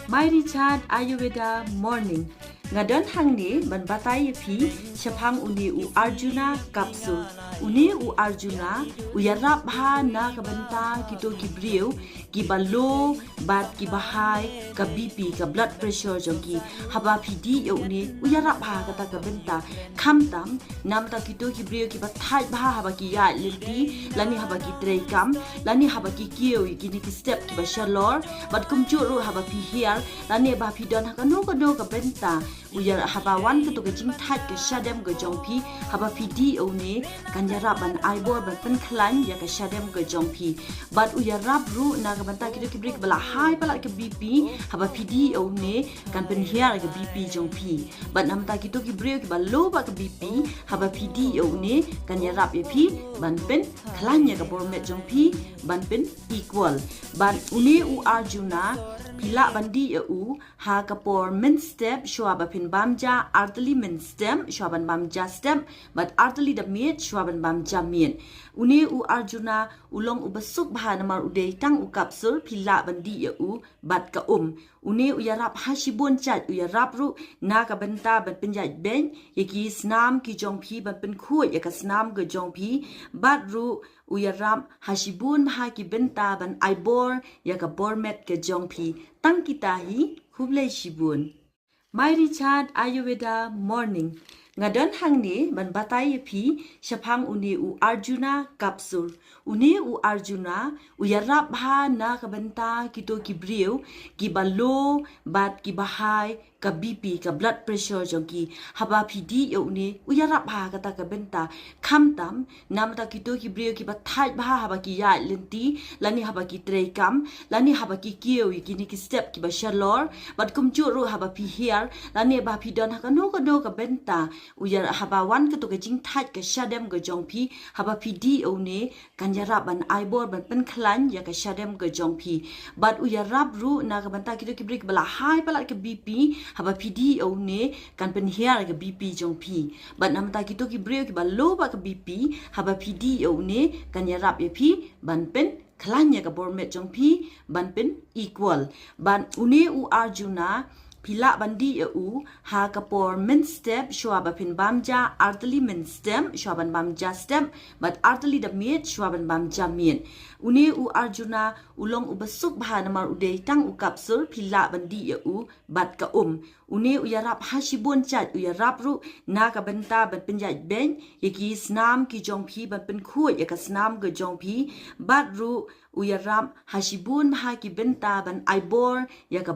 My Richard Ayurveda Morning. Ngadon hangni ban batai phi chapang uni u Arjuna kapsul. Uni u Arjuna u yarap ha na kabanta kito kibriu ki balo bat ki bahai ka BP ka blood pressure jongki haba pidi yo uni u yarap ha kata kabanta khamtam namta kito kibriu ki bathai bha haba ki ya linti lani haba ki trekam lani haba ki kiyo ki ni ki step ki ba shalor bat kumchuru haba pi hial lani ba pi don ka no ka benta uyar haba wan ka to ka jing that ka shadem ga jongpi haba pi di o ne kanjara ban aibor ban pen khlan ya ka shadem ga jongpi bat uyar rap ru na ka banta ki kibrik bala hai bala ka BP haba pi di o ne kan pen hiar ka BP jongpi bat namta ki to kibrik ba lo ba ka BP haba pi di o ne kanjara ya pi ban pen khlan ya ka bormet jongpi ban pen equal ban uni u Arjuna pila bandi u ha kapor min step shwa ba pin bamja artali min stem shwa ban bamja stem but artali da miet shwa ban bamja mien uni u Arjuna ulong u basuk bha namar udei tang u kapsul pila bandi u bat ka uni u yarap hashibun chat u yarap ru na ka banta ban pinjat ben yaki snam ki jongphi ban pin khu ya ka snam ga jongphi bat ru u yarap hashibun ha ki benta ban aibor ya ka bormet ka jongphi tang kitahi khublei shibun. My Richard Ayurveda Morning. Ngadon hangni ban batai phi shapang uni u Arjuna kapsul. Uni u Arjuna u yarap bha na ka banta kito kibriu ki balo bat ki bahai ka BP ka blood pressure jongki haba pidi yo ni u yarap bha kata ka benta khamtam namta kito kibriu ki bathai bha haba ki ya linti lani haba ki trekam lani haba ki kiyo ki ni ki step ki ba shalor bat kumchuru haba pi hial lani ba pi don ka no ka benta uyar haba wan ka to ka jing that ka shadem ga jongpi haba pidi o ne kanjara ban aibor ban pen khlan ya ka shadem ga jongpi bat uyar rap ru na ka banta kito kibrik bala hai bala ka BP haba pidi o ne kan pen hiar ka BP jongpi bat namta kito kibrik ki balo ba ka BP haba pidi o ne kanjara ya pi ban pen khlan ya ka bormet jongpi ban pen equal ban uni u Arjuna pila bandi u ha kapor min step shwa ba pin bamja artali min stem shwa ban bamja stem but artali da miet shwa ban bamja mien uni u Arjuna ulong u basuk bha namar udei tang u kapsul pila bandi u bat ka uni u yarap hashibun chat u yarap ru na ka benta ban pinjat ben yaki snam ki jongphi ban pin khu ya ka snam ga jongphi bat ru u yarap hashibun ha ki benta ban aibor ya ka